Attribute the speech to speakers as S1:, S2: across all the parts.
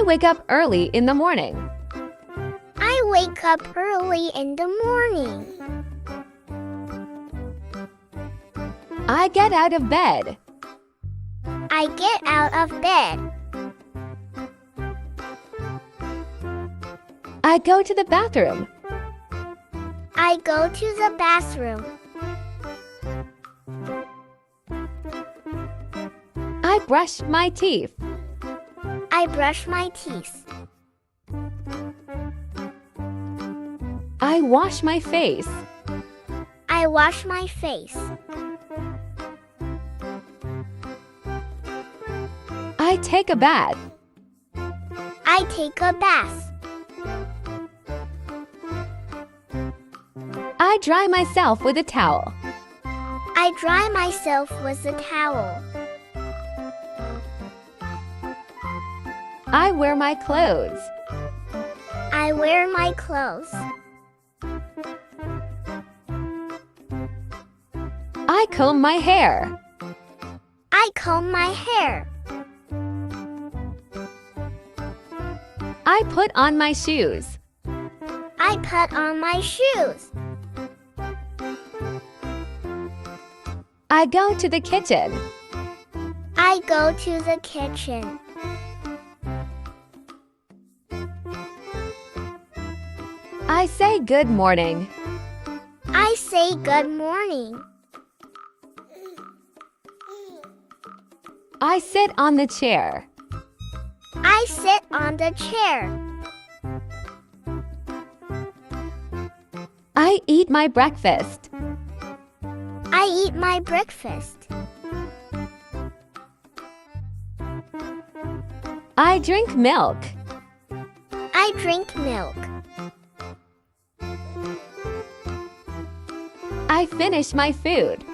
S1: wake up early in the morning.
S2: I wake up early in the morning.
S1: I get out of bed.
S2: I get out of bed.
S1: I go to the bathroom.
S2: I go to the bathroom.
S1: I brush my teeth.
S2: I brush my teeth.
S1: I wash my face.
S2: I wash my face.
S1: I take a bath.
S2: I take a bath.
S1: I dry myself with a towel.
S2: I dry myself with a towel.
S1: I wear my clothes.
S2: I wear my clothes.
S1: I comb my hair.
S2: I comb my hair.
S1: I put on my shoes.
S2: I put on my shoes.
S1: I go to the kitchen.
S2: I go to the kitchen.
S1: I say good morning.
S2: I say good morning.
S1: I sit on the chair.
S2: I sit on the chair.
S1: I eat my breakfast.
S2: I eat my breakfast.
S1: I drink milk.
S2: I drink milk.
S1: I finish my food.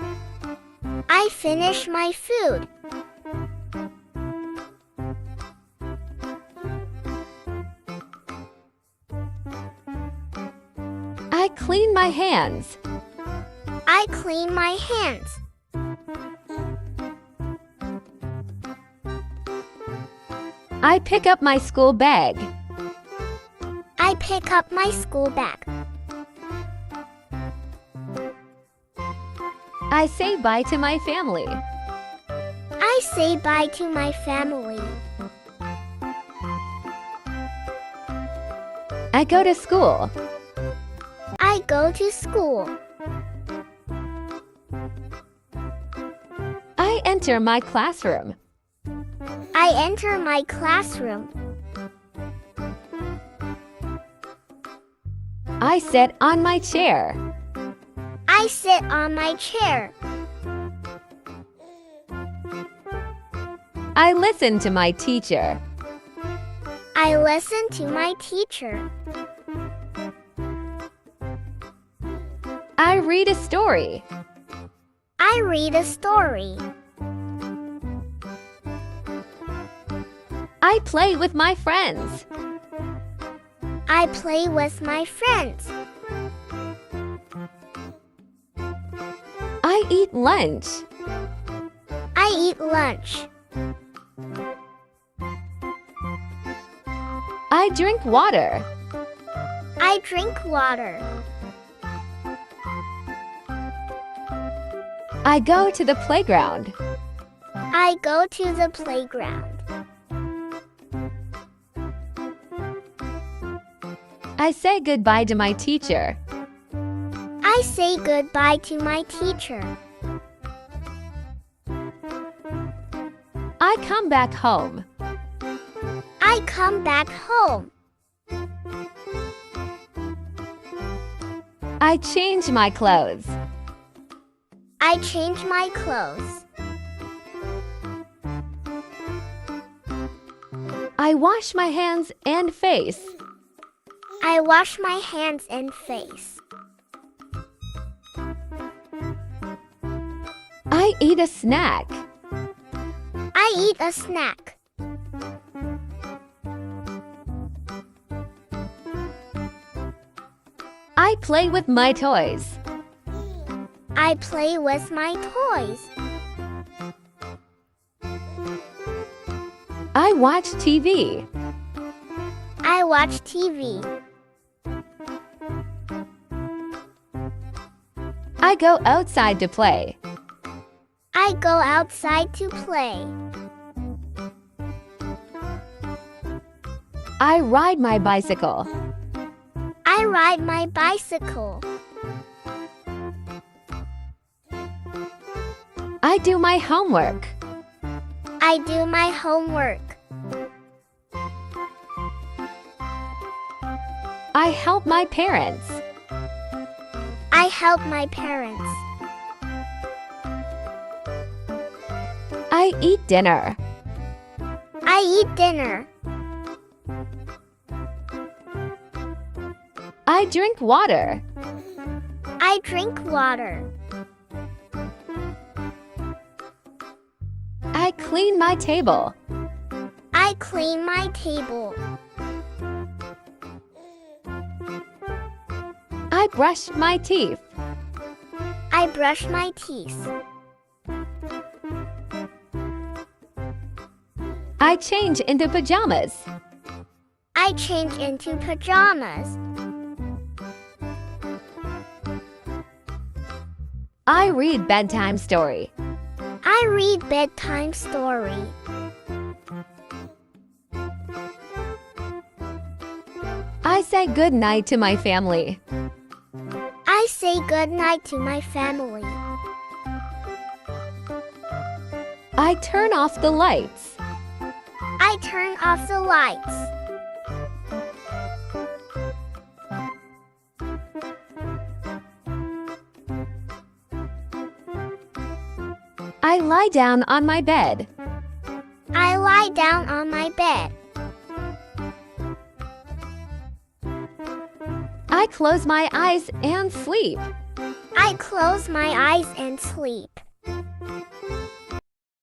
S2: I finish my food.
S1: I clean my hands.
S2: I clean my hands.
S1: I pick up my school bag.
S2: I pick up my school bag.
S1: I say bye to my family.
S2: I say bye to my family.
S1: I go to school.
S2: I go to school.
S1: I enter my classroom.
S2: I enter my classroom.
S1: I sit on my chair.
S2: I sit on my chair.
S1: I listen to my teacher.
S2: I listen to my teacher.
S1: I read a story.
S2: I read a story.
S1: I play with my friends.
S2: I play with my friends.
S1: I eat lunch.
S2: I eat lunch.
S1: I drink water.
S2: I drink water.
S1: I go to the playground.
S2: I go to the playground.
S1: I say goodbye to my teacher.
S2: I say goodbye to my teacher.
S1: I come back home.
S2: I come back home.
S1: I change my clothes.
S2: I change my clothes.
S1: I wash my hands and face.
S2: I wash my hands and face.
S1: I eat a snack.
S2: I eat a snack.
S1: I play with my toys.
S2: I play with my toys.
S1: I watch TV.
S2: I watch TV.
S1: I go outside to play.
S2: I go outside to play.
S1: I ride my bicycle.
S2: I ride my bicycle.
S1: I do my homework.
S2: I do my homework.
S1: I help my parents.
S2: I help my parents.
S1: I eat dinner.
S2: I eat dinner.
S1: I drink water.
S2: I drink water.
S1: I clean my table.
S2: I clean my table.
S1: I brush my teeth.
S2: I brush my teeth.
S1: I change into pajamas.
S2: I change into pajamas.
S1: I read bedtime story.
S2: I read bedtime story.
S1: I say good night to my family.
S2: I say good night to my family.
S1: I turn off the lights.
S2: I turn off the lights.
S1: I lie down on my bed.
S2: I lie down on my bed.
S1: I close my eyes and sleep.
S2: I close my eyes and sleep.